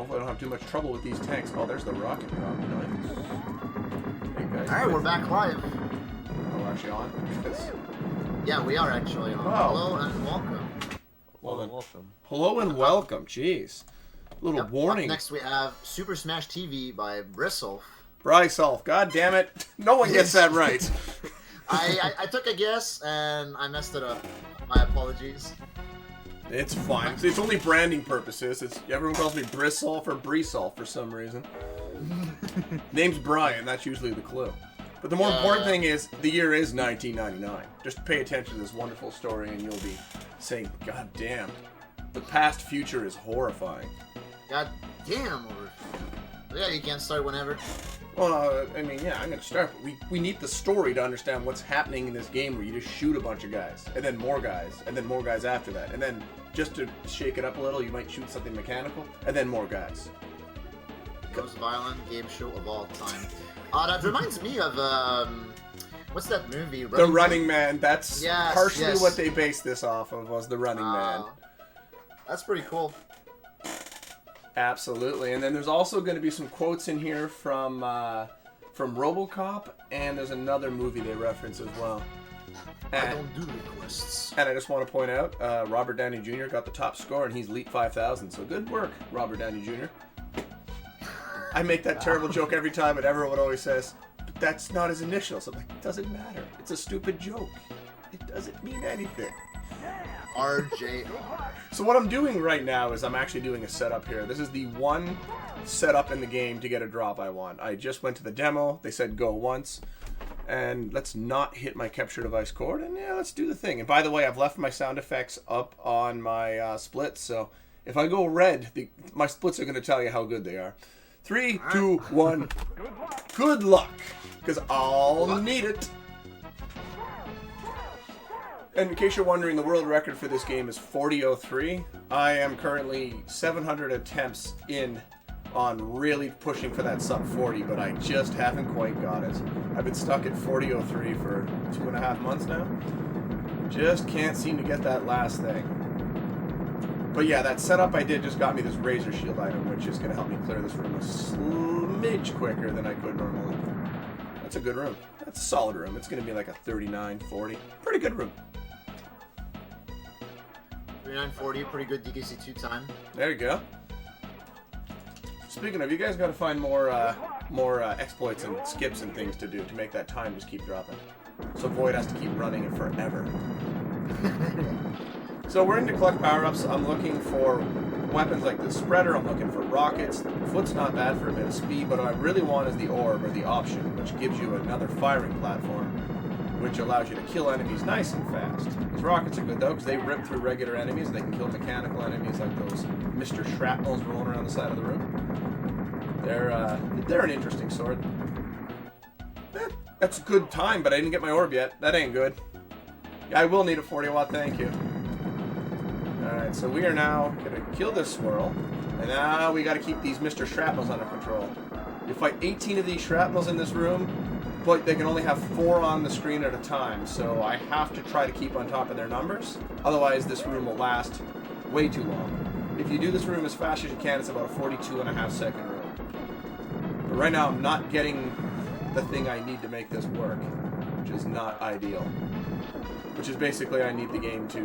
Hopefully I don't have too much trouble with these tanks. Oh, there's the rocket drop. Nice. Hey guys. Alright, we're back live. Oh, we're actually on? Yeah, we are actually on. Oh. Hello and welcome. Well then, welcome. hello and welcome. Jeez. Little warning. Up next we have Super Smash TV by brisulph. brisulph. God damn it. No one gets that right. I took a guess and I messed it up. My apologies. It's fine. It's only branding purposes. Everyone calls me brisulph or brisulph for some reason. Name's Brian. That's usually the clue. But the more important thing is, the year is 1999. Just pay attention to this wonderful story and you'll be saying, God damn, the past future is horrifying. God damn. Yeah, you can start whenever. Well, I mean, yeah, I'm going to start, but we need the story to understand what's happening in this game where you just shoot a bunch of guys, and then more guys, and then more guys after that. And then, just to shake it up a little, you might shoot something mechanical, and then more guys. Most violent game show of all time. That reminds me of, what's that movie? The Running Man. That's partially yes. what they based this off of, was The Running Man. That's pretty cool. Absolutely. And then there's also going to be some quotes in here from RoboCop, and there's another movie they reference as well. And, I don't do requests. and I just want to point out, Robert Downey Jr. got the top score, and he's Elite 5000. So good work, Robert Downey Jr. I make that terrible joke every time, and everyone always says, but that's not his initials. I'm like, it doesn't matter. It's a stupid joke. It doesn't mean anything. RJ. So what I'm doing right now is I'm actually doing a setup here. This is the one setup in the game to get a drop I want. I just went to the demo. They said go once. And let's not hit my capture device cord. And yeah, let's do the thing. And by the way, I've left my sound effects up on my splits. So if I go red, my splits are going to tell you how good they are. 3, 2, 1. Good luck. Because I'll need it. And in case you're wondering, the world record for this game is 40:03. I am currently 700 attempts in on really pushing for that sub 40, but I just haven't quite got it. I've been stuck at 40:03 for 2.5 months now. Just can't seem to get that last thing. But yeah, that setup I did just got me this razor shield item, which is going to help me clear this room a smidge quicker than I could normally. That's a good room. That's a solid room. It's going to be like a 39, 40. Pretty good room. 3940, pretty good DKC2 time. There you go. Speaking of, you guys got to find more exploits and skips and things to do to make that time just keep dropping. So Void has to keep running it forever. So we're into collect power-ups. I'm looking for weapons like the spreader. I'm looking for rockets. Foot's not bad for a bit of speed, but what I really want is the orb, or the option, which gives you another firing platform, which allows you to kill enemies nice and fast. These rockets are good though, because they rip through regular enemies. They can kill mechanical enemies like those Mr. Shrapnels rolling around the side of the room. They're an interesting sword. That's a good time, but I didn't get my orb yet. That ain't good. Yeah, I will need a 40 watt, thank you. Alright, so we are now going to kill this swirl. And now we got to keep these Mr. Shrapnels under control. You fight 18 of these shrapnels in this room, but they can only have 4 on the screen at a time, so I have to try to keep on top of their numbers. Otherwise, this room will last way too long. If you do this room as fast as you can, it's about a 42.5 second room. But right now, I'm not getting the thing I need to make this work, which is not ideal. Which is basically I need the game to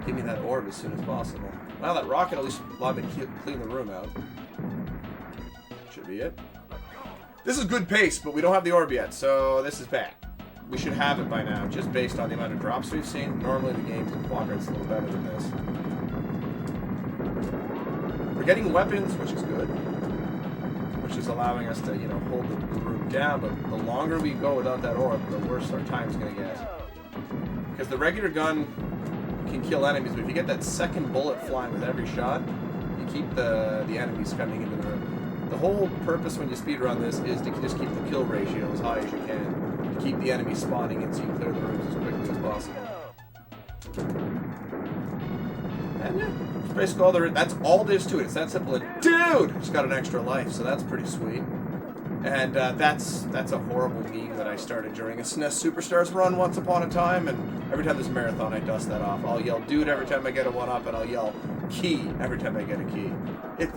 give me that orb as soon as possible. Well, that rocket at least allowed me to clean the room out. Should be it. This is good pace, but we don't have the orb yet, so this is bad. We should have it by now, just based on the amount of drops we've seen. Normally the game's in quadrants a little better than this. We're getting weapons, which is good. Which is allowing us to, hold the room down, but the longer we go without that orb, the worse our time's gonna get. Because the regular gun can kill enemies, but if you get that second bullet flying with every shot, you keep the enemies coming into the room. The whole purpose when you speedrun this is to just keep the kill ratio as high as you can. To keep the enemies spawning in so you clear the rooms as quickly as possible. And yeah, that's basically that's all there is to it. It's that simple. Dude! Just got an extra life, so that's pretty sweet. And that's a horrible meme that I started during a SNES Superstars run once upon a time, and every time there's a marathon I dust that off. I'll yell dude every time I get a 1-up, and I'll yell key every time I get a key.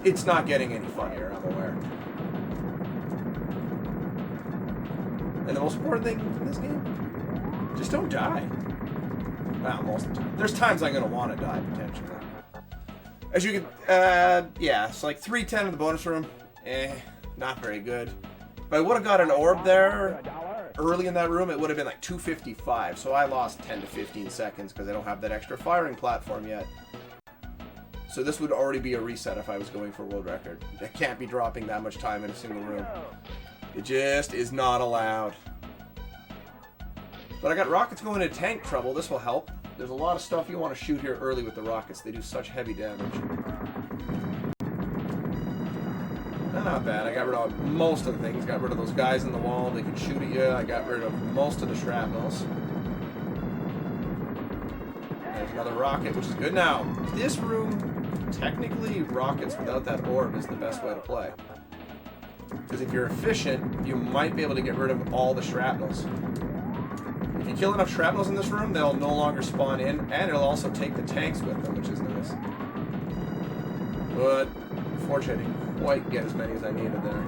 It's not getting any funnier, I'm aware. And the most important thing in this game, just don't die. Well, most of the time. There's times I'm going to want to die, potentially. As you can, yeah, it's like 310 in the bonus room. Not very good. If I would have got an orb there early in that room, it would have been like 255. So I lost 10 to 15 seconds because I don't have that extra firing platform yet. So this would already be a reset if I was going for world record. I can't be dropping that much time in a single room. It just is not allowed. But I got rockets going into tank trouble. This will help. There's a lot of stuff you want to shoot here early with the rockets. They do such heavy damage. Not bad. I got rid of most of the things. Got rid of those guys in the wall. They could shoot at you. I got rid of most of the shrapnels. There's another rocket, which is good. Now, this room, technically, rockets without that orb is the best way to play. Because if you're efficient, you might be able to get rid of all the shrapnels. If you kill enough shrapnels in this room, they'll no longer spawn in, and it'll also take the tanks with them, which is nice. But, unfortunately, I didn't quite get as many as I needed there.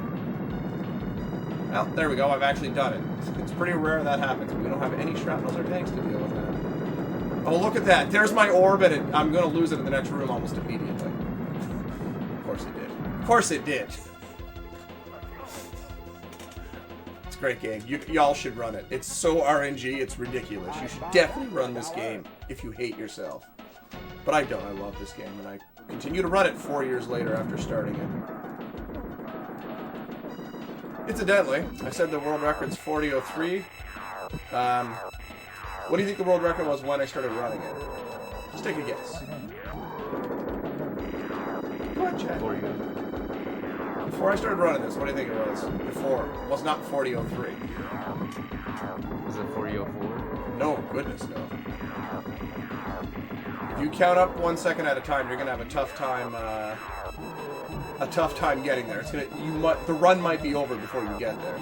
Well, there we go, I've actually done it. It's pretty rare that happens. We don't have any shrapnels or tanks to deal with that. Oh, look at that. There's my orb, and I'm going to lose it in the next room almost immediately. Of course it did. Of course it did. Great game. Y'all should run it. It's so RNG, it's ridiculous. You should definitely run this game if you hate yourself. But I don't. I love this game, and I continue to run it 4 years later after starting it. Incidentally, I said the world record's 40:03. What do you think the world record was when I started running it? Just take a guess. Go ahead, Chad. Before I started running this, what do you think it was? Before. Well, it's not 40:03. Was it 40:04? No, goodness, no. If you count up 1 second at a time, you're gonna have a tough time getting there. It's the run might be over before you get there.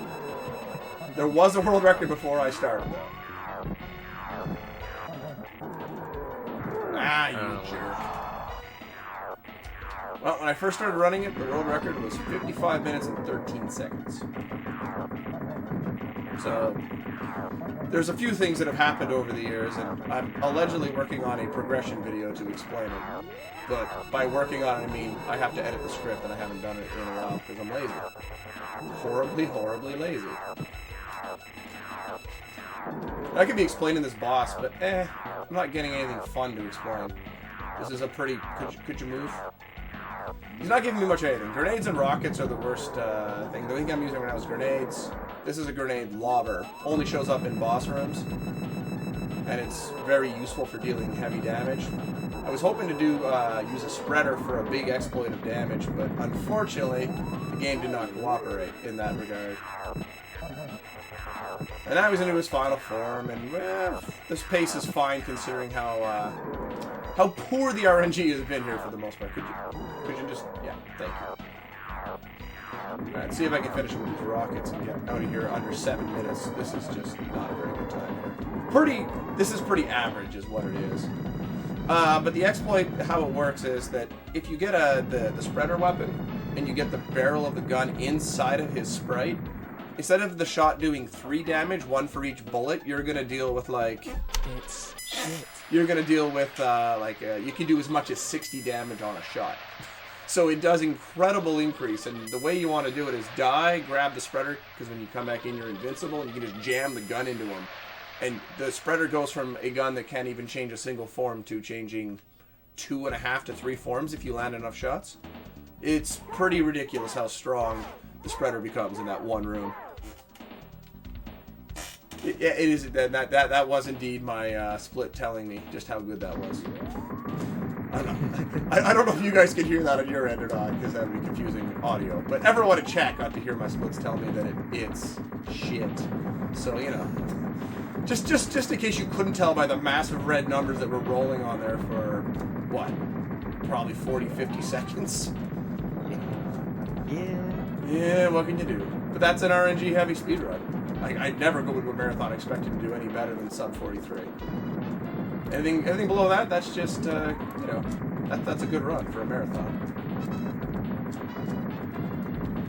There was a world record before I started, though. Ah, you jerk. Well, when I first started running it, the world record was 55 minutes and 13 seconds. So, there's a few things that have happened over the years, and I'm allegedly working on a progression video to explain it. But by working on it, I mean I have to edit the script, and I haven't done it in a while because I'm lazy. Horribly, horribly lazy. I could be explaining this boss, but I'm not getting anything fun to explain. This is a pretty... Could you move? He's not giving me much of anything. Grenades and rockets are the worst thing. The thing I'm using right now is grenades. This is a grenade lobber. Only shows up in boss rooms. And it's very useful for dealing heavy damage. I was hoping to use a spreader for a big exploit of damage, but unfortunately, the game did not cooperate in that regard. And now he's into his final form, and well, this pace is fine considering how poor the RNG has been here for the most part. Could you just, yeah, thank you. Alright, see if I can finish with these rockets and get out of here under 7 minutes. This is just not a very good time here. This is pretty average is what it is. But the exploit, how it works is that if you get the spreader weapon, and you get the barrel of the gun inside of his sprite, instead of the shot doing 3 damage, 1 for each bullet, you're gonna deal with like... It's shit. You're gonna deal with you can do as much as 60 damage on a shot. So it does incredible increase, and the way you want to do it is die, grab the spreader, because when you come back in you're invincible, and you can just jam the gun into him. And the spreader goes from a gun that can't even change a single form to changing 2.5 to 3 forms if you land enough shots. It's pretty ridiculous how strong the spreader becomes in that one room. It is that was indeed my split telling me just how good that was. I don't know if you guys could hear that on your end or not, because that would be confusing audio. But everyone in chat got to hear my splits tell me that it's shit. So, you know, just in case you couldn't tell by the massive red numbers that were rolling on there for what, probably 40-50 seconds. Yeah, what can you do? But that's an RNG heavy speedrun. I'd never go into a marathon expecting to do any better than sub 43. Anything below that, that's just, you know, That's a good run for a marathon.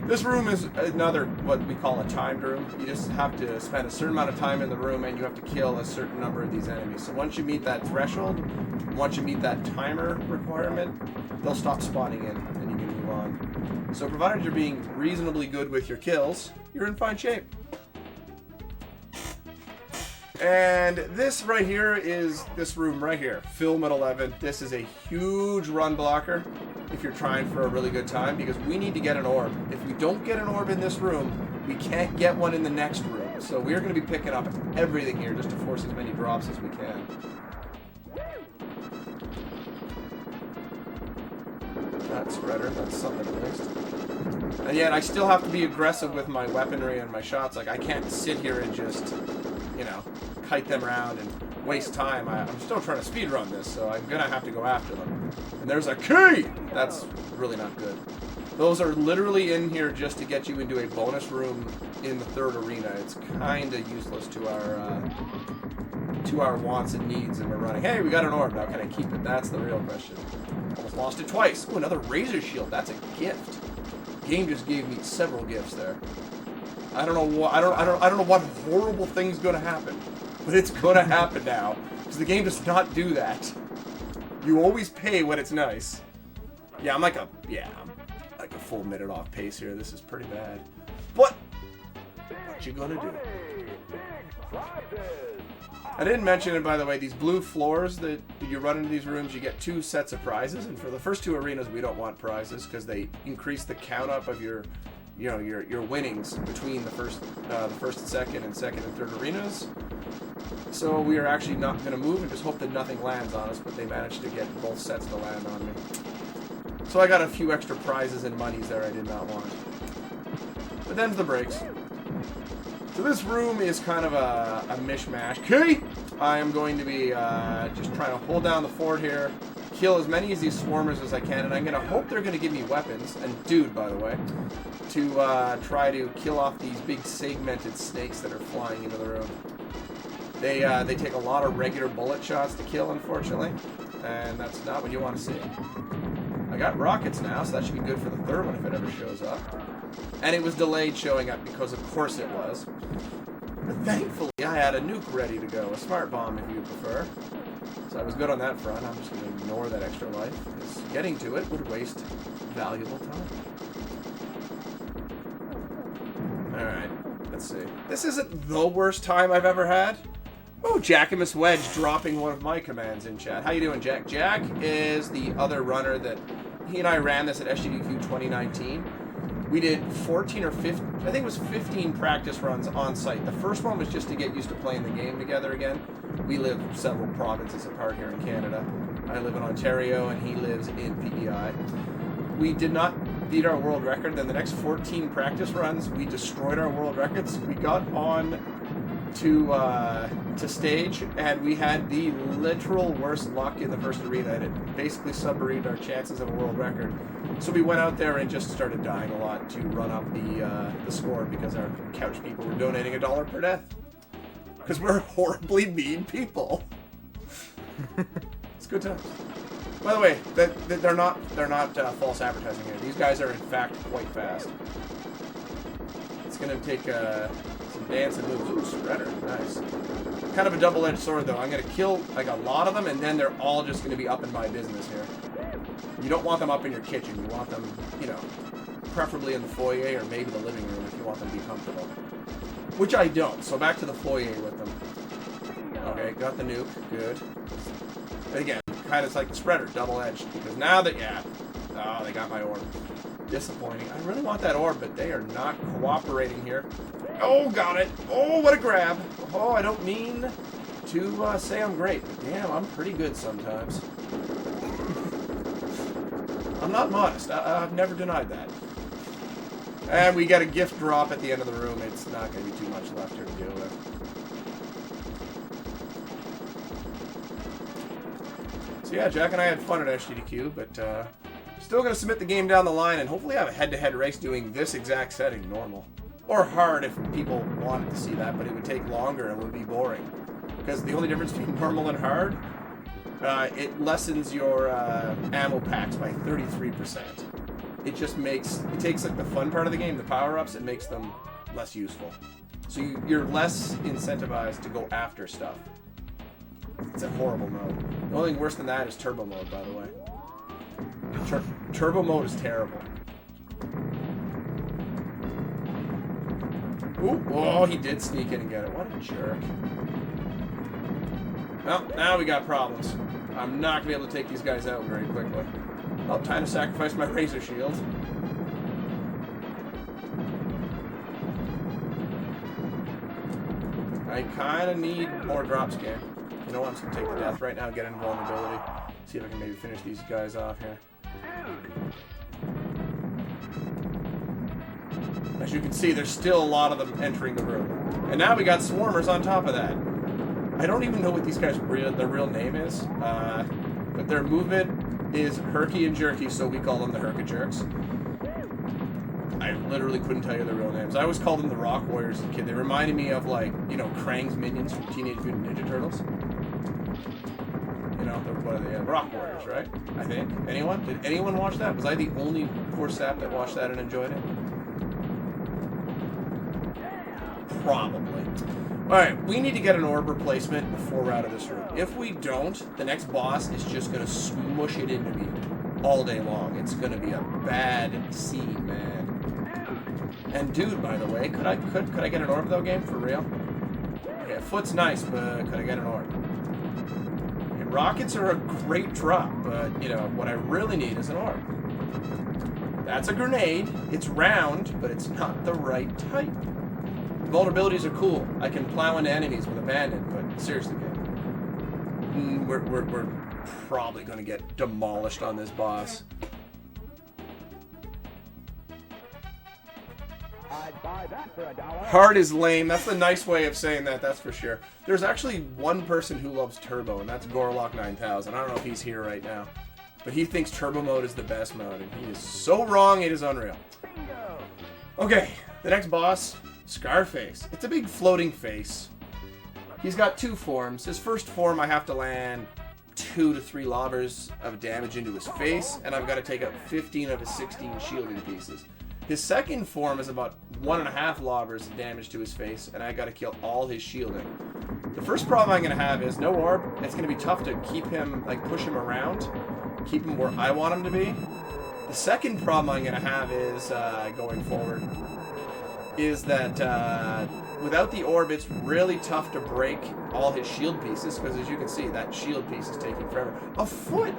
This room is another, what we call a timed room. You just have to spend a certain amount of time in the room and you have to kill a certain number of these enemies. So once you meet that threshold, once you meet that timer requirement, they'll stop spawning in and you can move on. So provided you're being reasonably good with your kills, you're in fine shape. And this right here is this room right here, Film at 11. This is a huge run blocker if you're trying for a really good time, because we need to get an orb. If we don't get an orb in this room, we can't get one in the next room. So we're going to be picking up everything here just to force as many drops as we can. That spreader, that's something at least. And yet I still have to be aggressive with my weaponry and my shots. Like, I can't sit here and just, you know, kite them around and waste time. I'm still trying to speedrun this, so I'm gonna have to go after them. And there's a key! That's really not good. Those are literally in here just to get you into a bonus room in the third arena. It's kinda useless to our wants and needs, and we're running. Hey, we got an orb, now can I keep it? That's the real question. Almost lost it twice. Oh, another razor shield, that's a gift. The game just gave me several gifts there. I don't know what I don't know what horrible thing's gonna happen. But it's gonna happen now, because the game does not do that. You always pay when it's nice. Yeah, I'm like a full minute off pace here. This is pretty bad. But what you gonna do? I didn't mention it, by the way. These blue floors that you run into these rooms, you get 2 sets of prizes, and for the first 2 arenas, we don't want prizes because they increase the count up of your winnings between the first and second and third arenas. So we are actually not going to move and just hope that nothing lands on us, but they managed to get both sets to land on me. So I got a few extra prizes and monies there I did not want. But them's the breaks. So this room is kind of a mishmash. Okay, I am going to be just trying to hold down the fort here, kill as many of these swarmers as I can, and I'm going to hope they're going to give me weapons, and dude, by the way, to try to kill off these big segmented snakes that are flying into the room. They take a lot of regular bullet shots to kill, unfortunately, and that's not what you want to see. I got rockets now, so that should be good for the third one if it ever shows up. And it was delayed showing up because of course it was. But thankfully I had a nuke ready to go, a smart bomb if you prefer. So I was good on that front. I'm just going to ignore that extra life, because getting to it would waste valuable time. Alright, let's see. This isn't the worst time I've ever had. Oh, Jackamus Wedge dropping one of my commands in chat. How you doing, Jack? Jack is the other runner that... He and I ran this at SGDQ 2019. We did 14 or 15... I think it was 15 practice runs on site. The first one was just to get used to playing the game together again. We live several provinces apart here in Canada. I live in Ontario and he lives in PEI. We did not beat our world record. Then the next 14 practice runs, we destroyed our world records. We got on to stage, and we had the literal worst luck in the first arena, and it basically submarined our chances of a world record. So we went out there and just started dying a lot to run up the score, because our couch people were donating $1 per death. Because we're horribly mean people. It's good times. By the way, they're not false advertising here. These guys are in fact quite fast. It's gonna take some dancing moves. Ooh, spreader, nice. Kind of a double-edged sword though. I'm gonna kill like a lot of them, and then they're all just gonna be up in my business here. You don't want them up in your kitchen. You want them, you know, preferably in the foyer or maybe the living room if you want them to be comfortable. Which I don't. So back to the foyer with them. Okay, got the nuke. Good. Again, kind of like the spreader, double-edged, because now that, yeah, oh, they got my orb. Disappointing. I really want that orb, but they are not cooperating here. Oh, got it. Oh, what a grab. Oh, I don't mean to say I'm great, but damn, I'm pretty good sometimes. I'm not modest. I've never denied that. And we get a gift drop at the end of the room. It's not going to be too much left here to deal with. So yeah, Jack and I had fun at SGDQ, but still going to submit the game down the line and hopefully have a head-to-head race doing this exact setting normal. Or hard if people wanted to see that, but it would take longer and would be boring. Because the only difference between normal and hard it lessens your ammo packs by 33%. It just makes, it takes like the fun part of the game, the power-ups, and makes them less useful. So you're less incentivized to go after stuff. It's a horrible mode. The only thing worse than that is turbo mode, by the way. Turbo mode is terrible. Ooh, oh, he did sneak in and get it. What a jerk. Well, now we got problems. I'm not going to be able to take these guys out very quickly. Well, time to sacrifice my razor shield. I kind of need more drops, game. You know what? I'm just going to take the death right now, get invulnerability. See if I can maybe finish these guys off here. As you can see, there's still a lot of them entering the room. And now we got swarmers on top of that. I don't even know what these guys' their real name is, but their movement is herky and jerky, so we call them the Herka-jerks. I literally couldn't tell you their real names. I always called them the Rock Warriors as a kid. They reminded me of, like, you know, Krang's minions from Teenage Mutant Ninja Turtles. You know, what are they? Rock Warriors, right? I think. Anyone? Did anyone watch that? Was I the only poor sap that watched that and enjoyed it? Probably. Alright, we need to get an orb replacement before we're out of this room. If we don't, the next boss is just going to smush it into me all day long. It's going to be a bad scene, man. And dude, by the way, could I get an orb though, game? For real? Okay, a foot's nice, but could I get an orb? Okay, rockets are a great drop, but, you know, what I really need is an orb. That's a grenade. It's round, but it's not the right type. Vulnerabilities are cool. I can plow into enemies with abandon, but seriously, man. We're probably going to get demolished on this boss. I'd buy that for $1. Hard is lame. That's the nice way of saying that, that's for sure. There's actually one person who loves Turbo, and that's Gorlock 9000. I don't know if he's here right now, but he thinks Turbo mode is the best mode, and he is so wrong, it is unreal. Okay, the next boss... Scarface. It's a big floating face. He's got two forms. His first form, I have to land 2 to 3 lobbers of damage into his face, and I've got to take out 15 of his 16 shielding pieces. His second form is about 1.5 lobbers of damage to his face, and I got to kill all his shielding. The first problem I'm going to have is no orb. It's going to be tough to keep him, like, push him around, keep him where I want him to be. The second problem I'm going to have is, going forward, is that without the orb, it's really tough to break all his shield pieces, because as you can see, that shield piece is taking forever. A foot!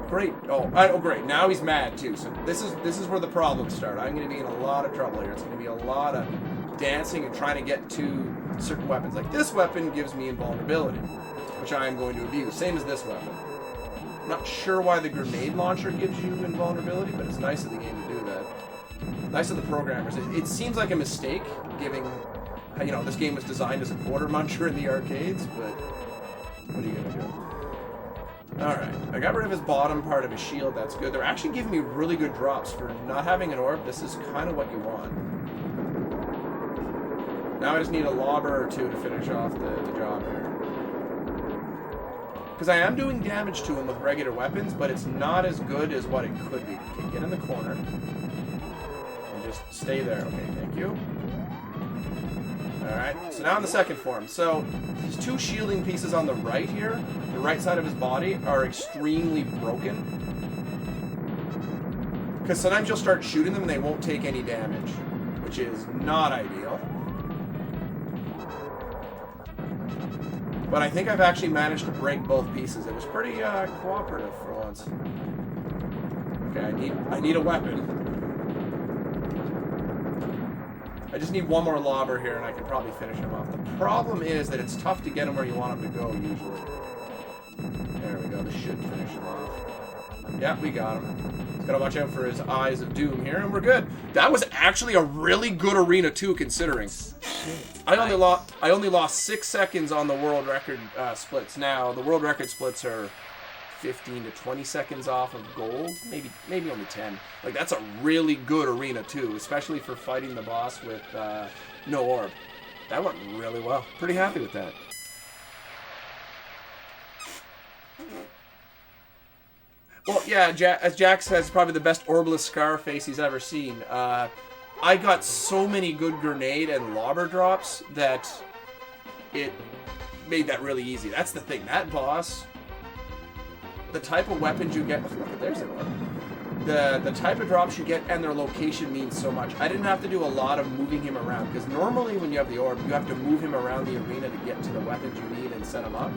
Great. Oh, great. Now he's mad, too. So this is where the problems start. I'm going to be in a lot of trouble here. It's going to be a lot of dancing and trying to get to certain weapons. Like this weapon gives me invulnerability, which I am going to abuse. Same as this weapon. I'm not sure why the grenade launcher gives you invulnerability, but it's nice of the game to do that. Nice of the programmers. It seems like a mistake, giving, you know, this game was designed as a quarter muncher in the arcades, but what are you going to do? Alright, I got rid of his bottom part of his shield, that's good. They're actually giving me really good drops for not having an orb. This is kind of what you want. Now I just need a lobber or two to finish off the job here. Because I am doing damage to him with regular weapons, but it's not as good as what it could be. Okay, get in the corner. Just stay there. Okay, thank you. Alright, so now in the second form. So, his 2 shielding pieces on the right here, the right side of his body, are extremely broken. Because sometimes you'll start shooting them and they won't take any damage, which is not ideal. But I think I've actually managed to break both pieces. It was pretty cooperative for once. Okay, I need a weapon. I just need one more lobber here, and I can probably finish him off. The problem is that it's tough to get him where you want him to go, usually. There we go. This should finish him off. Yeah, we got him. Just gotta watch out for his eyes of doom here, and we're good. That was actually a really good arena, too, considering. I only lost 6 seconds on the world record splits. Now, the world record splits are 15 to 20 seconds off of gold, maybe only 10. Like, that's a really good arena too, especially for fighting the boss with no orb. That went really well. Pretty happy with that. Well, yeah, as Jack says, probably the best orbless scar face he's ever seen. I got so many good grenade and lobber drops that it made that really easy. That's the thing. That boss, the type of weapons you get... There's the one. The type of drops you get and their location means so much. I didn't have to do a lot of moving him around, because normally when you have the orb, you have to move him around the arena to get to the weapons you need and set them up.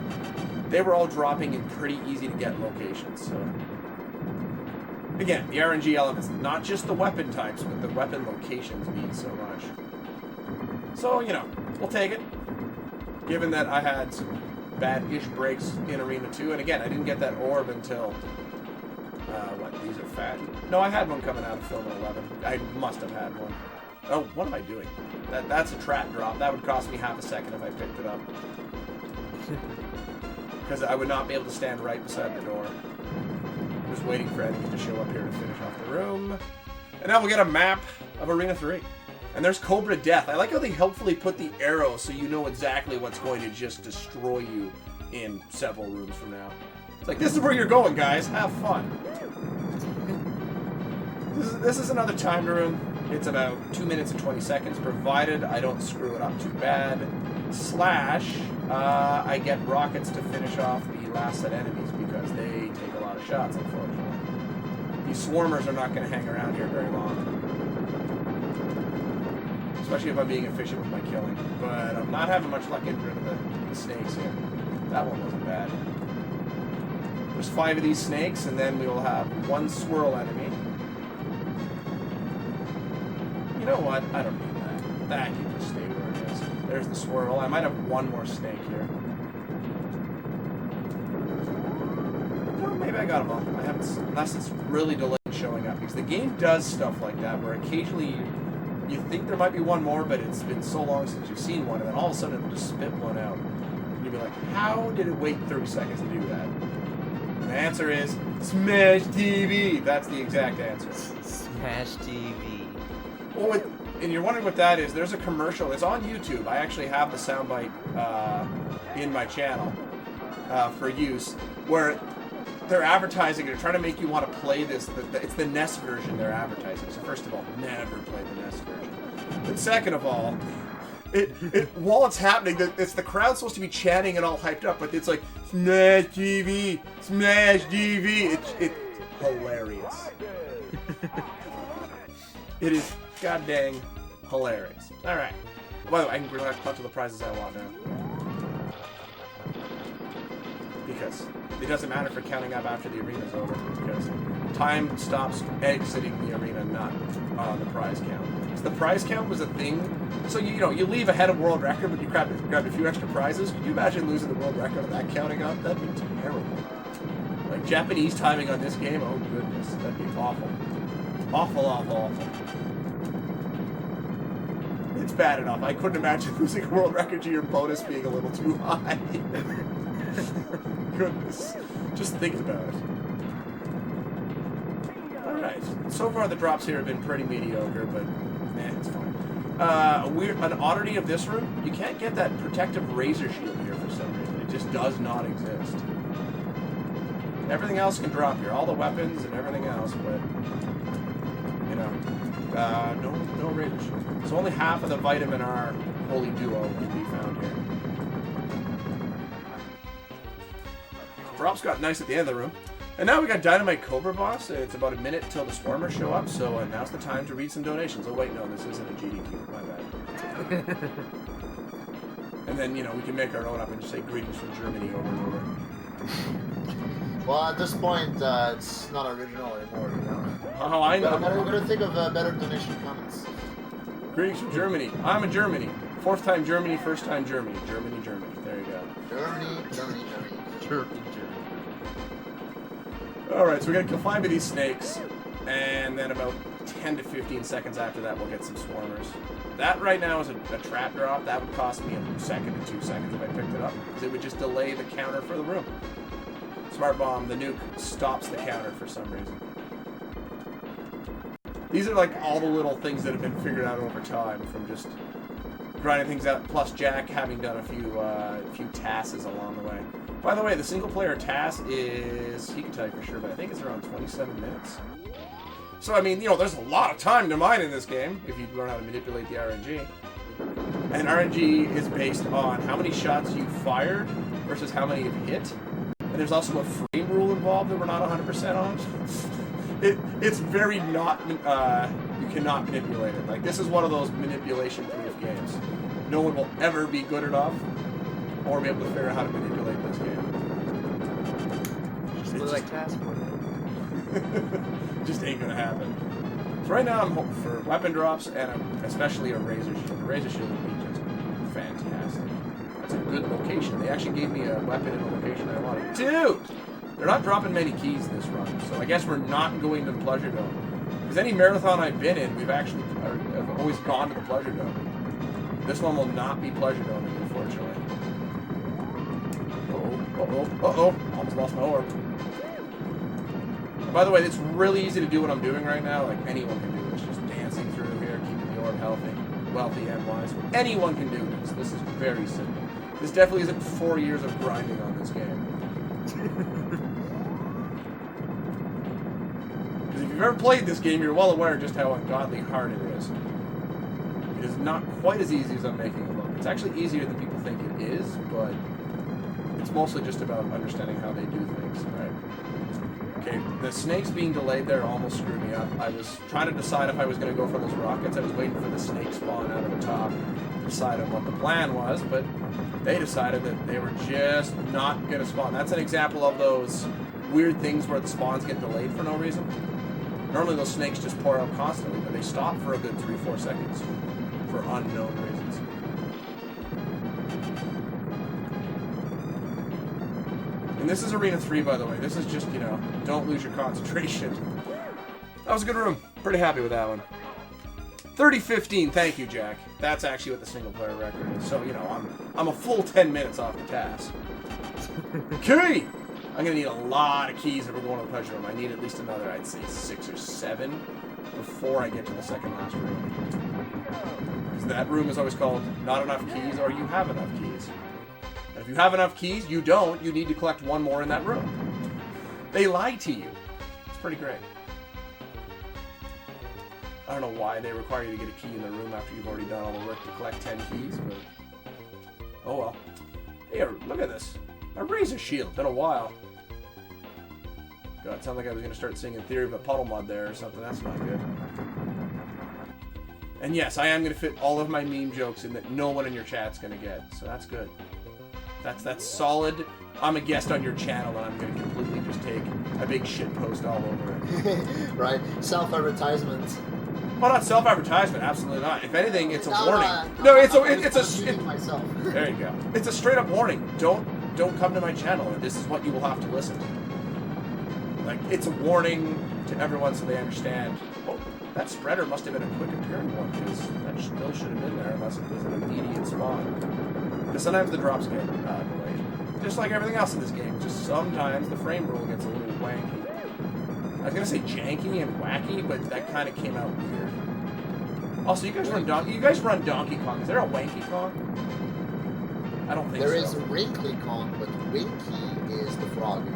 They were all dropping in pretty easy to get locations, so... Again, the RNG elements, not just the weapon types, but the weapon locations mean so much. So, you know, we'll take it. Given that I had some bad-ish breaks in Arena 2, and again, I didn't get that orb until... what, these are fat? No, I had one coming out of film at 11. I must have had one. Oh, what am I doing? That's a trap drop. That would cost me half a second if I picked it up. Because I would not be able to stand right beside the door. Just waiting for enemies to show up here to finish off the room. And now we'll get a map of Arena 3. And there's Cobra Death. I like how they helpfully put the arrow so you know exactly what's going to just destroy you in several rooms from now. It's like, this is where you're going, guys. Have fun. This is another timed room. It's about 2 minutes and 20 seconds, provided I don't screw it up too bad. Slash, I get rockets to finish off the last set enemies because they take a lot of shots, unfortunately. These swarmers are not going to hang around here very long. Especially if I'm being efficient with my killing. But I'm not having much luck getting rid of the snakes here. That one wasn't bad. There's 5 of these snakes, and then we will have 1 swirl enemy. You know what? I don't need that. That can just stay where it is. There's the swirl. I might have 1 more snake here. No, maybe I got them all. I haven't, unless it's really delayed showing up. Because the game does stuff like that, where occasionally you think there might be 1 more, but it's been so long since you've seen one, and then all of a sudden it'll just spit 1 out. And you'll be like, how did it wait 30 seconds to do that? And the answer is, Smash TV! That's the exact answer. Smash TV. Well, and you're wondering what that is. There's a commercial. It's on YouTube. I actually have the soundbite in my channel for use, where they're advertising it. They're trying to make you want to play this. It's the NES version they're advertising. So first of all, never play the NES version. But second of all, while it's happening, it's the crowd supposed to be chanting and all hyped up, but it's like, Smash TV! Smash TV! It's hilarious. It is god dang hilarious. Alright. By the way, I can collect to the prizes I want now. Because it doesn't matter for counting up after the arena's over, because time stops exiting the arena, not on the prize count. So the prize count was a thing. So you leave ahead of world record, but you grabbed a few extra prizes. Could you imagine losing the world record of that counting up? That'd be terrible. Like Japanese timing on this game, oh goodness, that'd be awful. Awful, awful, awful. It's bad enough. I couldn't imagine losing a world record to your bonus being a little too high. Goodness. Just think about it. Alright. So far the drops here have been pretty mediocre, but it's fine. An oddity of this room, you can't get that protective razor shield here for some reason. It just does not exist. Everything else can drop here. All the weapons and everything else, but... no razor shield. So only half of the vitamin R holy duo can be found here. Drops got nice at the end of the room. And now we got Dynamite Cobra Boss. It's about a minute till the Swarmers show up, so now's the time to read some donations. Oh wait, no, this isn't a GDQ, my bad. And then, we can make our own up and just say greetings from Germany over and over. Well, at this point, it's not original anymore, Oh, I know. We're gonna think of better donation comments. Greetings from Germany. I'm in Germany. 4th time Germany, 1st time Germany. Germany, Germany. There you go. Germany. Germany. Alright, so we gotta kill 5 of these snakes. And then about 10 to 15 seconds after that, we'll get some swarmers. That right now is a trap drop. That would cost me a second to 2 seconds if I picked it up, because it would just delay the counter for the room. Smart Bomb, the nuke, stops the counter for some reason. These are like all the little things that have been figured out over time from just grinding things out, plus Jack having done a few tasks along the way. By the way, the single-player task is, he can tell you for sure, but I think it's around 27 minutes. So, I mean, you know, there's a lot of time to mine in this game, if you learn how to manipulate the RNG. And RNG is based on how many shots you fired versus how many you've hit. And there's also a frame rule involved that we're not 100% on. It's very not, you cannot manipulate it. Like, this is one of those manipulation-proof games. No one will ever be good enough or be able to figure out how to manipulate this game. Just like task force. Just ain't gonna happen. So right now I'm hoping for weapon drops and especially a razor shield. The razor shield would be just fantastic. That's a good location. They actually gave me a weapon in a location I wanted. Dude! They're not dropping many keys this run, so I guess we're not going to the Pleasure Dome. Because any marathon I've been in, I've always gone to the Pleasure Dome. This one will not be Pleasure Dome, unfortunately. Uh-oh. Almost lost my orb. By the way, it's really easy to do what I'm doing right now. Like, anyone can do this. Just dancing through here, keeping the orb healthy, wealthy, and wise. Anyone can do this. This is very simple. This definitely isn't 4 years of grinding on this game. Because if you've ever played this game, you're well aware just how ungodly hard it is. It is not quite as easy as I'm making it look. It's actually easier than people think it is, but it's mostly just about understanding how they do things. Right? Okay, the snakes being delayed there almost screwed me up. I was trying to decide if I was going to go for those rockets. I was waiting for the snake spawn out of the top to decide on what the plan was, but they decided that they were just not going to spawn. That's an example of those weird things where the spawns get delayed for no reason. Normally those snakes just pour out constantly, but they stop for a good 3-4 seconds for unknown reasons. And this is Arena 3, by the way. This is just, you know, don't lose your concentration. That was a good room. Pretty happy with that one. 30-15, thank you, Jack. That's actually what the single-player record is. So, you know, I'm a full 10 minutes off the task. Key! I'm going to need a lot of keys if we're going to the pleasure room. I need at least another, I'd say, 6 or 7 before I get to the second last room. Because that room is always called not enough keys or you have enough keys. And if you have enough keys, you don't. You need to collect one more in that room. They lie to you. It's pretty great. I don't know why they require you to get a key in the room after you've already done all the work to collect 10 keys, but oh well. Hey, look at this. A razor shield. Been a while. God, it sounded like I was going to start singing Theory of a Puddle Mud there or something. That's not good. And yes, I am going to fit all of my meme jokes in that no one in your chat's going to get. So that's good. That's solid. I'm a guest on your channel and I'm going to completely just take a big shit post all over it. Right. Self-advertisement. Well, not self-advertisement, absolutely not. If anything, it's a warning. Myself. There you go. It's a straight-up warning. Don't come to my channel. This is what you will have to listen to. Like, it's a warning to everyone so they understand. Oh, that spreader must have been a quick appearing one, because that still should have been there unless it was an immediate spawn. Because sometimes the drops get delayed. Just like everything else in this game. Just sometimes the frame rule gets a little wanky. I was gonna say janky and wacky, but that kind of came out weird. Also, you guys run Donkey Kong. Is there a Wanky Kong? I don't think so. There is a Wrinkly Kong, but Winky is the frog.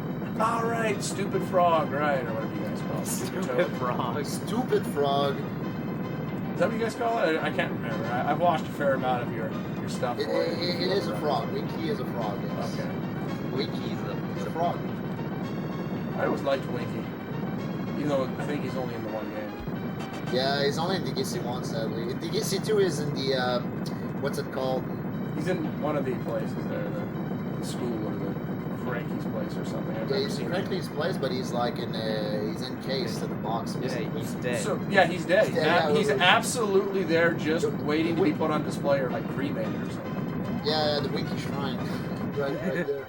All right, stupid frog, right, or whatever you guys call it. Stupid frog. Stupid frog. Is that what you guys call it? I can't remember. I've watched a fair amount of your stuff. It is a frog. Winky is a frog. Yes. Okay. Winky's It's a frog. I always liked Winky. Even though I think he's only in the one game. Yeah, he's only in DGC 1, sadly. DGC 2 is in the, what's it called? He's in one of the places there, the school or the Cranky's place or something. I've Yeah, never he's in seen Cranky's place, but he's like he's encased in a box. Yeah, he's dead. So, yeah, he's dead. He's Yeah, absolutely there just waiting to be put on display or like cremated or something. Yeah, the Winky Shrine. right there.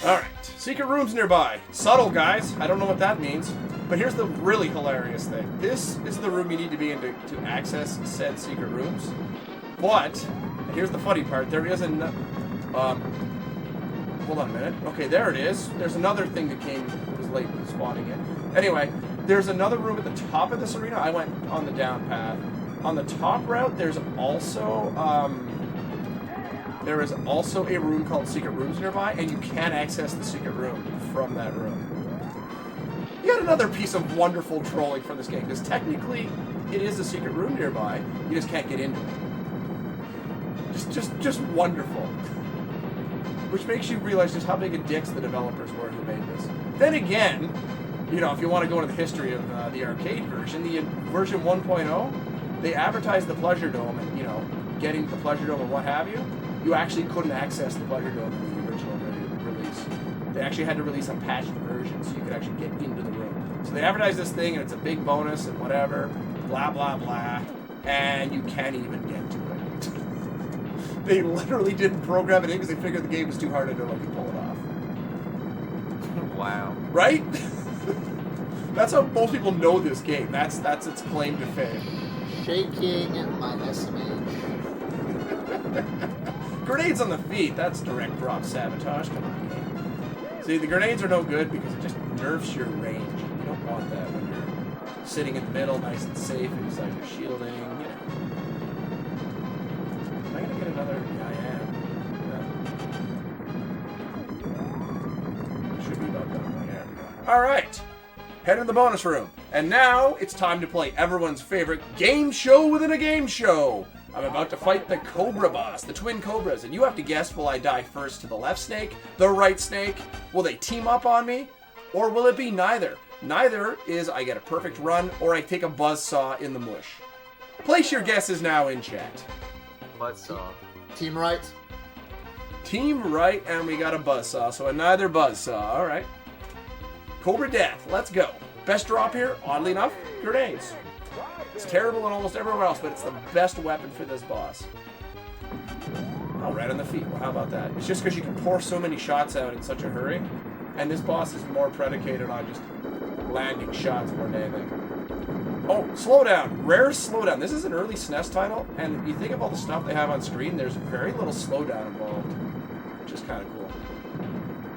Alright, secret rooms nearby. Subtle, guys. I don't know what that means. But here's the really hilarious thing. This is the room you need to be in to access said secret rooms. But, and here's the funny part, there is hold on a minute. Okay, there it is. There's another thing that was late spawning in. Anyway, there's another room at the top of this arena. I went on the down path. On the top route, there's also, there is also a room called Secret Rooms nearby, and you can access the secret room from that room. Yet another piece of wonderful trolling from this game, because technically it is a secret room nearby, you just can't get into it. Just wonderful. Which makes you realize just how big a dicks the developers were who made this. Then again, you know, if you want to go into the history of the arcade version, the version 1.0, they advertised the Pleasure Dome and, you know, getting the Pleasure Dome and what have you. You actually couldn't access the Pleasure Dome in the original release. They actually had to release a patched version so you could actually get into the room. So they advertised this thing and it's a big bonus and whatever, blah, blah, blah, and you can't even get to it. They literally didn't program it in because they figured the game was too hard to do and pull it off. Wow. Right? That's how most people know this game. That's its claim to fame. Shaking my SMH. Grenades on the feet, that's direct drop sabotage. Come on, game. See, the grenades are no good because it just nerfs your range. You don't want that when you're sitting in the middle, nice and safe, inside your shielding. You know. Am I gonna get another? Yeah, I am. Yeah. Should be about done. There we go. All right. Head in the bonus room. And now it's time to play everyone's favorite game show within a game show. I'm about to fight the Cobra boss, the twin Cobras, and you have to guess, will I die first to the left snake, the right snake? Will they team up on me? Or will it be neither? Neither is I get a perfect run or I take a buzzsaw in the mush. Place your guesses now in chat. Buzzsaw. Team right. Team right, and we got a buzzsaw, so a neither buzzsaw. All right. Cobra death, let's go. Best drop here, oddly enough, grenades. It's terrible in almost everywhere else, but it's the best weapon for this boss. Oh, right on the feet. Well, how about that? It's just because you can pour so many shots out in such a hurry, and this boss is more predicated on just landing shots more than anything. Oh, slowdown. Rare slowdown. This is an early SNES title, and you think of all the stuff they have on screen, there's very little slowdown involved, which is kind of cool.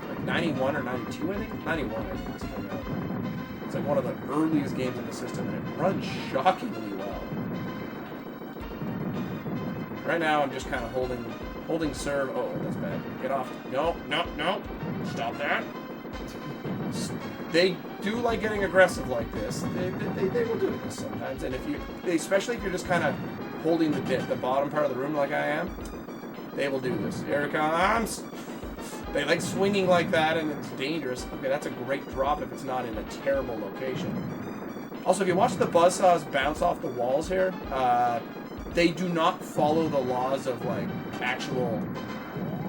Like 91 or 92, I think? 91, I think this came out. It's like one of the earliest games in the system, and it runs shockingly well. Right now, I'm just kind of holding serve. Oh, that's bad. Get off. No. Stop that. They do like getting aggressive like this. They will do this sometimes, and especially if you're just kind of holding the bottom part of the room like I am, they will do this. Here it comes. They like swinging like that, and it's dangerous. Okay, that's a great drop if it's not in a terrible location. Also, if you watch the buzzsaws bounce off the walls here, they do not follow the laws of, like, actual,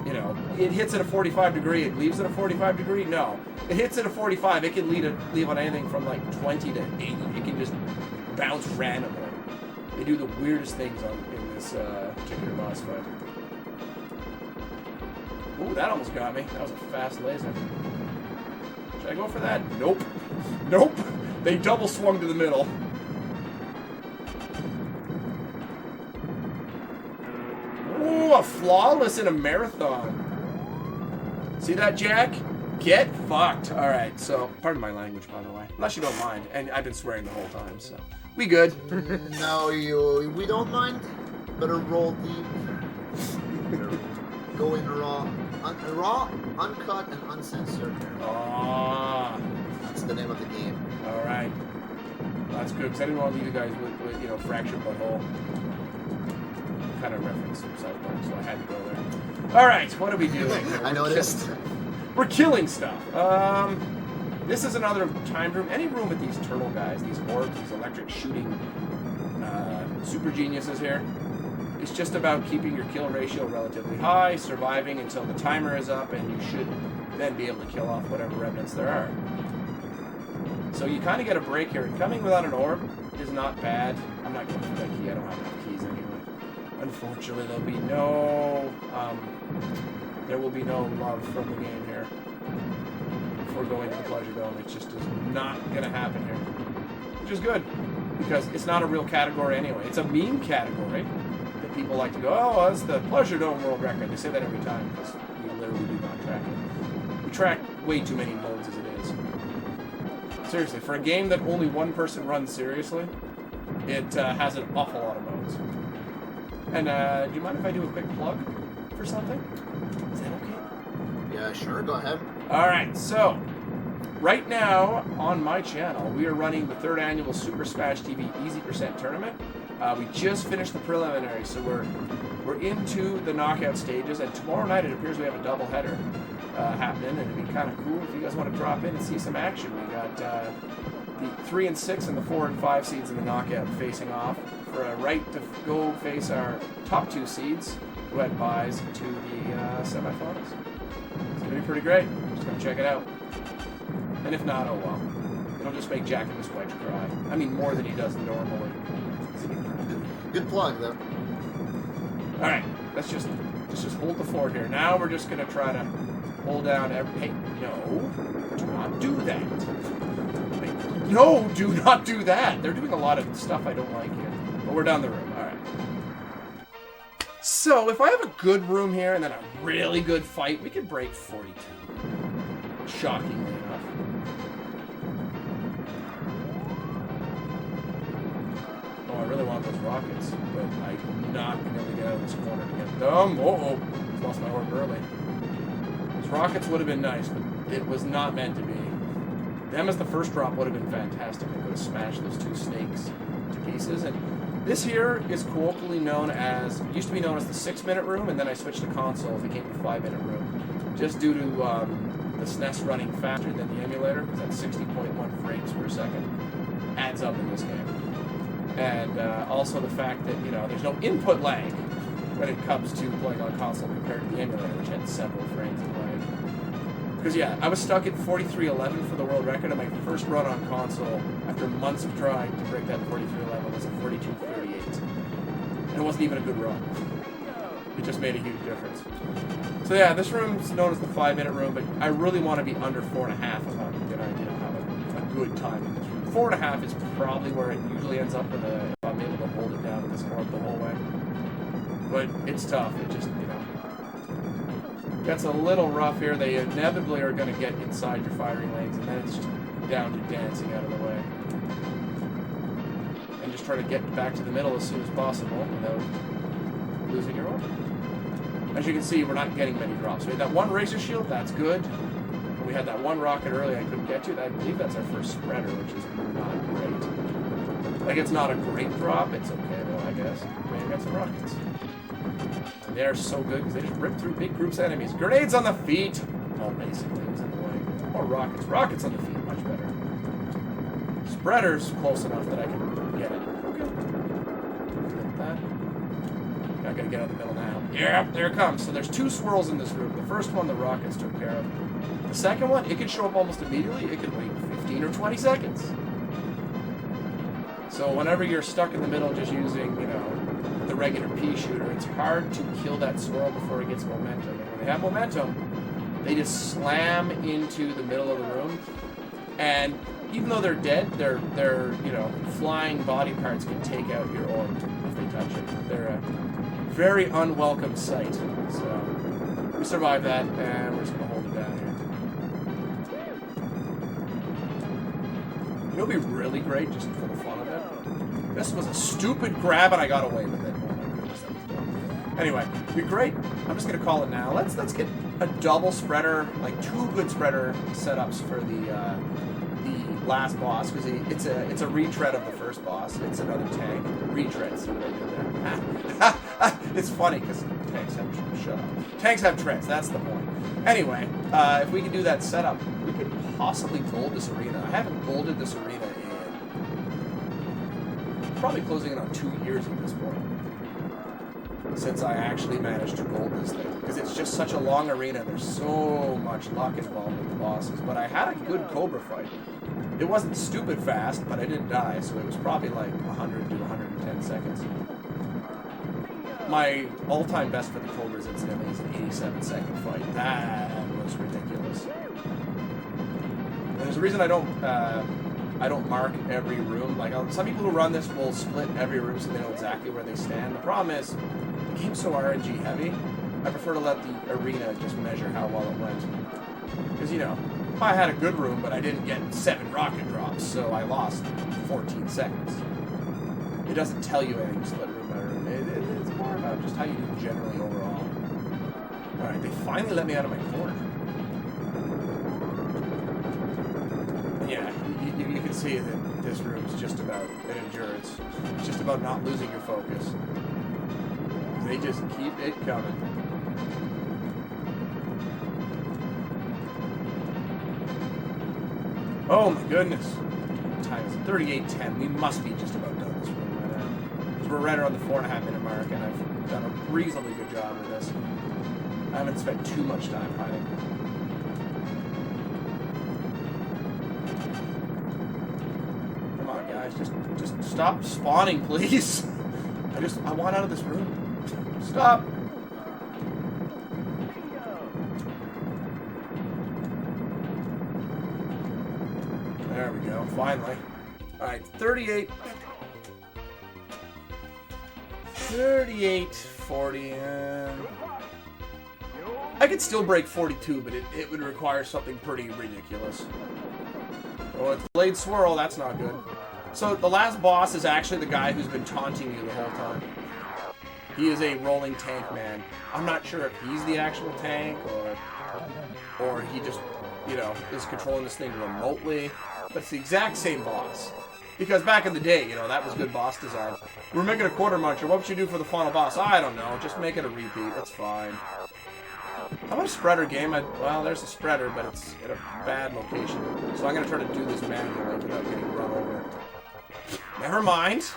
you know, it hits at a 45 degree, it leaves at a 45 degree. No. It hits at a 45, it can leave on anything from, like, 20 to 80. It can just bounce randomly. They do the weirdest things in this particular boss fight. Ooh, that almost got me. That was a fast laser. Should I go for that? Nope. Nope. They double swung to the middle. Ooh, a flawless in a marathon. See that, Jack? Get fucked. All right, so, pardon my language, by the way. Unless you don't mind. And I've been swearing the whole time, so. We good. No, we don't mind. Better roll deep. Go in raw. Raw, uncut, and uncensored. Ah. That's the name of the game. All right. That's good, because I didn't want to leave you guys with you know, fractured butthole. Kind of reference from South Park, so I had to go there. All right, what are we doing? I noticed. We're killing stuff. This is another timed room. Any room with these turtle guys, these orbs, these electric shooting super geniuses here. It's just about keeping your kill ratio relatively high, surviving until the timer is up, and you should then be able to kill off whatever remnants there are. So you kind of get a break here. Coming without an orb is not bad. I'm not going for that key. I don't have enough keys anyway. Unfortunately, there will be no love from the game here. Before going to the Pleasure Dome, it just is not going to happen here. Which is good, because it's not a real category anyway. It's a meme category. People like to go, oh, that's the Pleasure Dome world record. They say that every time because we literally do not track it. We track way too many modes as it is. Seriously, for a game that only one person runs seriously, it has an awful lot of modes. And do you mind if I do a quick plug for something? Is that okay? Yeah, sure, go ahead. Alright, so right now on my channel we are running the 3rd annual Super Smash TV Easy Percent Tournament. We just finished the preliminary, so we're into the knockout stages, and tomorrow night it appears we have a doubleheader happening, and it'd be kind of cool if you guys want to drop in and see some action. We got the 3 and 6 and the 4 and 5 seeds in the knockout facing off for a right to go face our top 2 seeds who had buys to the semifinals. It's gonna be pretty great. Just come check it out. And if not, oh well. It'll just make Jack and Miss Wedge cry. I mean, more than he does normally. Good plug, though. Alright, let's just hold the fort here. Now we're just gonna try to hold down every... Hey, no. Do not do that. Wait, no, do not do that. They're doing a lot of stuff I don't like here. But we're down the room. Alright. So, if I have a good room here and then a really good fight, we could break 42. Shockingly enough. Oh, I really want those rockets, but I'm not going to be able to get out of this corner to get them. Uh-oh. Lost my orb early. Those rockets would have been nice, but it was not meant to be. Them as the first drop would have been fantastic. I could have smashed those 2 snakes to pieces. And this here is colloquially known as, used to be known as the 6-minute room, and then I switched to console. It became the 5-minute room. Just due to the SNES running faster than the emulator, because that's 60.1 frames per second. Adds up in this game. And also the fact that, you know, there's no input lag when it comes to playing on console compared to the emulator, which had several frames of lag. Because, yeah, I was stuck at 43.11 for the world record, and my first run on console, after months of trying to break that 43.11, was a 42.38. And it wasn't even a good run. It just made a huge difference. So, yeah, this room's known as the 5-minute room, but I really want to be under 4.5 if I'm going to, you know, have a good time in this room. 4.5 is probably where it usually ends up if I'm able to hold it down with this orb the whole way. But it's tough. It just, you know, gets a little rough here. They inevitably are going to get inside your firing lanes, and then it's just down to dancing out of the way. And just try to get back to the middle as soon as possible without losing your orb. As you can see, we're not getting many drops. We had that one razor shield, that's good. And we had that one rocket early I couldn't get to. I believe that's our first spreader, which is not great. Like, it's not a great drop. It's okay, though, I guess. We got some rockets. And they're so good because they just rip through big groups of enemies. Grenades on the feet! Oh, basically, it was in the way. Or rockets. Rockets on the feet, much better. Spreaders close enough that I can get it. Okay. Get that. I gotta get out of the middle now. Yep, there it comes. So there's 2 swirls in this room. The first one the rockets took care of. The second one, it could show up almost immediately. It could wait 15 or 20 seconds. So whenever you're stuck in the middle just using, you know, the regular pea shooter, it's hard to kill that swirl before it gets momentum. And when they have momentum, they just slam into the middle of the room. And even though they're dead, their you know, flying body parts can take out your orb if they touch it. They're a very unwelcome sight. So we survived that, and we're just gonna hold it down here. You know, it'd be really great just for the fun of it. This was a stupid grab, and I got away with it. Oh my goodness, that was dumb. Anyway, it'd be great. I'm just gonna call it now. Let's get a double spreader, like 2 good spreader setups for the last boss, because it's a retread of the first boss. It's another tank retread. See what I did there? It's funny because tanks have shut up. Tanks have treads. That's the point. Anyway, if we could do that setup, we could possibly gold this arena. I haven't golded this arena in probably closing in on 2 years at this point, since I actually managed to gold this thing, because it's just such a long arena. There's so much luck involved with the bosses. But I had a good Cobra fight. It wasn't stupid fast, but I didn't die, so it was probably like 100 to 110 seconds. My all-time best for the Cobras, incidentally, is an 87-second fight. That was ridiculous. And there's a reason I don't mark every room. Like, some people who run this will split every room so they know exactly where they stand. The problem is, the game's so RNG heavy, I prefer to let the arena just measure how well it went. Because, you know, I had a good room, but I didn't get 7 rocket drops, so I lost 14 seconds. It doesn't tell you anything split room by room. It's more about just how you do generally overall. Alright, they finally let me out of my corner. Yeah, you can see that this room is just about an endurance. It's just about not losing your focus. They just keep it coming. Oh my goodness. What time is it? 38:10. We must be just about done this room right now. Because we're right around the 4.5 minute mark, and I've done a reasonably good job with this. I haven't spent too much time hiding. Come on, guys. Just stop spawning, please. I want out of this room. Stop. There we go, finally. Alright, 38, 40, and... I could still break 42, but it would require something pretty ridiculous. Oh, it's Blade Swirl, that's not good. So, the last boss is actually the guy who's been taunting you the whole time. He is a rolling tank man. I'm not sure if he's the actual tank, or he just, you know, is controlling this thing remotely. But it's the exact same boss. Because back in the day, you know, that was good boss design. We're making a quarter muncher. What would you do for the final boss? I don't know. Just make it a repeat. That's fine. How about a spreader game? Well, there's a spreader, but it's in a bad location. So I'm going to try to do this manually without getting run over. Never mind.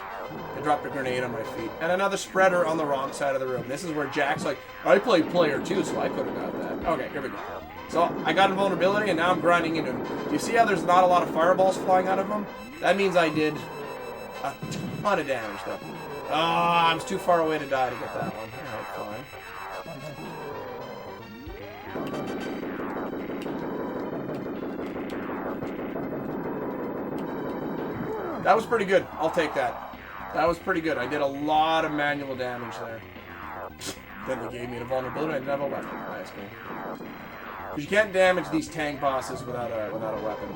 I dropped a grenade on my feet. And another spreader on the wrong side of the room. This is where Jack's like, I played player 2, so I could have got that. Okay, here we go. So, I got invulnerability, and now I'm grinding into him. Do you see how there's not a lot of fireballs flying out of him? That means I did a ton of damage, though. Ah, I was too far away to die to get that one. Alright, fine. That was pretty good. I'll take that. That was pretty good. I did a lot of manual damage there. Then they gave me the vulnerability. I didn't have a weapon. Nice game. Because you can't damage these tank bosses without a weapon.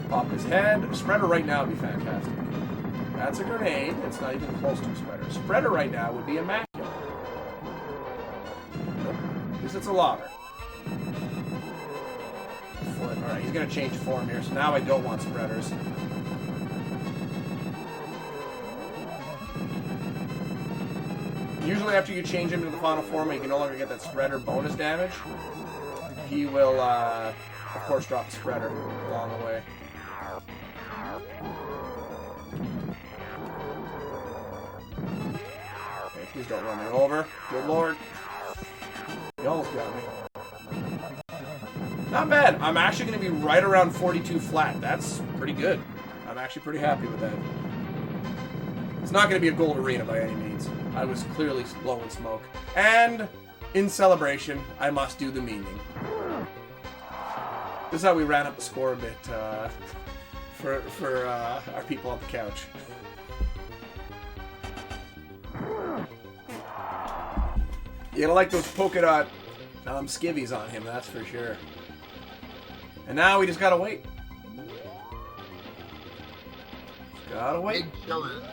Pop his head. A spreader right now would be fantastic. That's a grenade. It's not even close to a spreader. Spreader right now would be immaculate. Nope. Because it's a lobber. Alright, he's going to change form here. So now I don't want spreaders. Usually after you change him into the final form, you can no longer get that spreader bonus damage. He will, of course, drop the spreader along the way. Okay, please don't run me over. Good lord. You almost got me. Not bad. I'm actually going to be right around 42 flat. That's pretty good. I'm actually pretty happy with that. It's not going to be a gold arena by any means. I was clearly blowing smoke. And, in celebration, I must do the meaning. This is how we ran up the score a bit for our people on the couch. You gotta like those polka dot skivvies on him, that's for sure. And now we just gotta wait. Gotta wait. Big chillin'.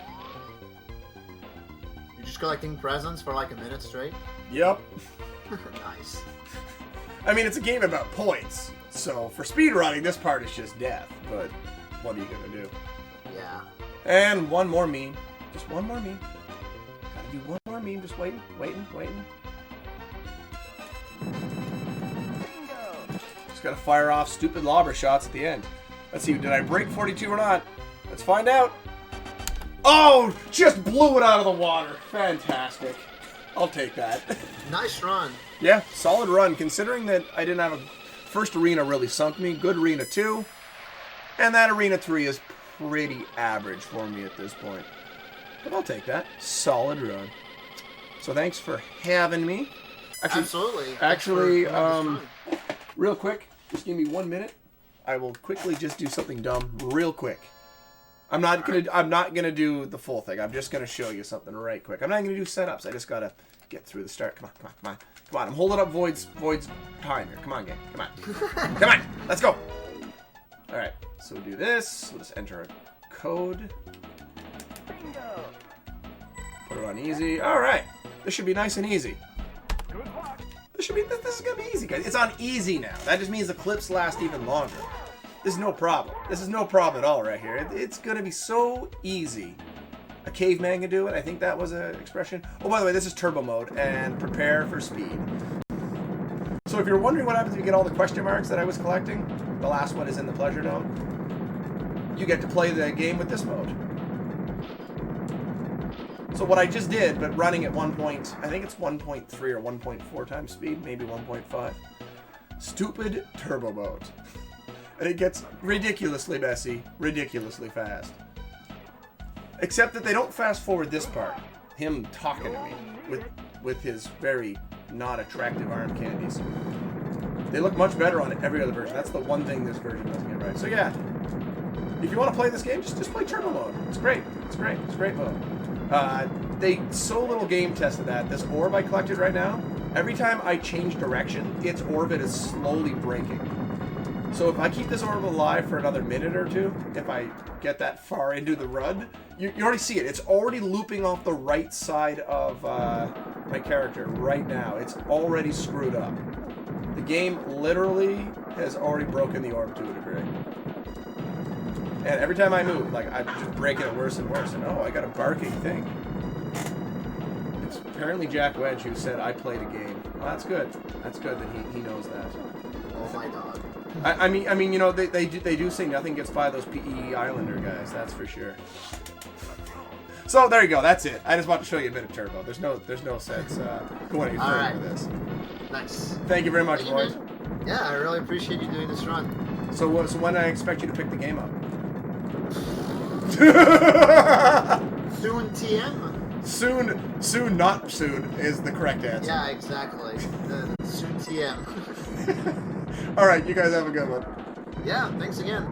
You're just collecting presents for like a minute straight? Yep. Nice. I mean, it's a game about points, so for speedrunning, this part is just death, but what are you gonna do? Yeah. And one more meme. Just one more meme. Gotta do one more meme, just waiting. Just gotta fire off stupid lobber shots at the end. Let's see, did I break 42 or not? Let's find out. Oh, just blew it out of the water. Fantastic. I'll take that. Nice run. Yeah, solid run, considering that I didn't have a... First arena really sunk me. Good arena 2. And that arena 3 is pretty average for me at this point. But I'll take that. Solid run. So thanks for having me. Absolutely. Actually, real quick, just give me 1 minute. I will quickly just do something dumb real quick. I'm not gonna do the full thing. I'm just gonna show you something right quick. I'm not gonna do setups. I just gotta get through the start. Come on. I'm holding up Void's time here. Come on, game. Come on. Let's go. All right. So we'll do this. We'll just enter a code. Put her on easy. All right. This should be nice and easy. This is gonna be easy, guys. It's on easy now. That just means the clips last even longer. This is no problem. This is no problem at all right here. It's gonna be so easy. A caveman can do it. I think that was an expression. Oh, by the way, this is turbo mode, and prepare for speed. So if you're wondering what happens if you get all the question marks that I was collecting, the last one is in the pleasure dome. You get to play the game with this mode. So what I just did, but running at I think it's 1.3 or 1.4 times speed, maybe 1.5. Stupid turbo mode. And it gets ridiculously messy, ridiculously fast. Except that they don't fast forward this part. Him talking to me with his very not attractive arm candies. They look much better on every other version. That's the one thing this version doesn't get right. So yeah, if you want to play this game, just play turbo mode. It's great. It's great. It's a great mode. They so little game tested that. This orb I collected right now, every time I change direction, its orbit is slowly breaking. So if I keep this orb alive for another minute or two, if I get that far into the run, you already see it. It's already looping off the right side of my character right now. It's already screwed up. The game literally has already broken the orb to a degree. And every time I move, like, I'm just breaking it worse and worse. And oh, I got a barking thing. It's apparently Jack Wedge who said I played a game. Well, that's good. That's good that he knows that. Oh my god. I mean, you know, they do say nothing gets by those PE Islander guys. That's for sure. So there you go. That's it. I just want to show you a bit of turbo. There's no sense going any further with this. Nice. Thank you very much, boys. Yeah, I really appreciate you doing this run. So when I expect you to pick the game up? Soon TM? Soon, not soon is the correct answer. Yeah, exactly. Soon TM. All right, you guys have a good one. Yeah, thanks again.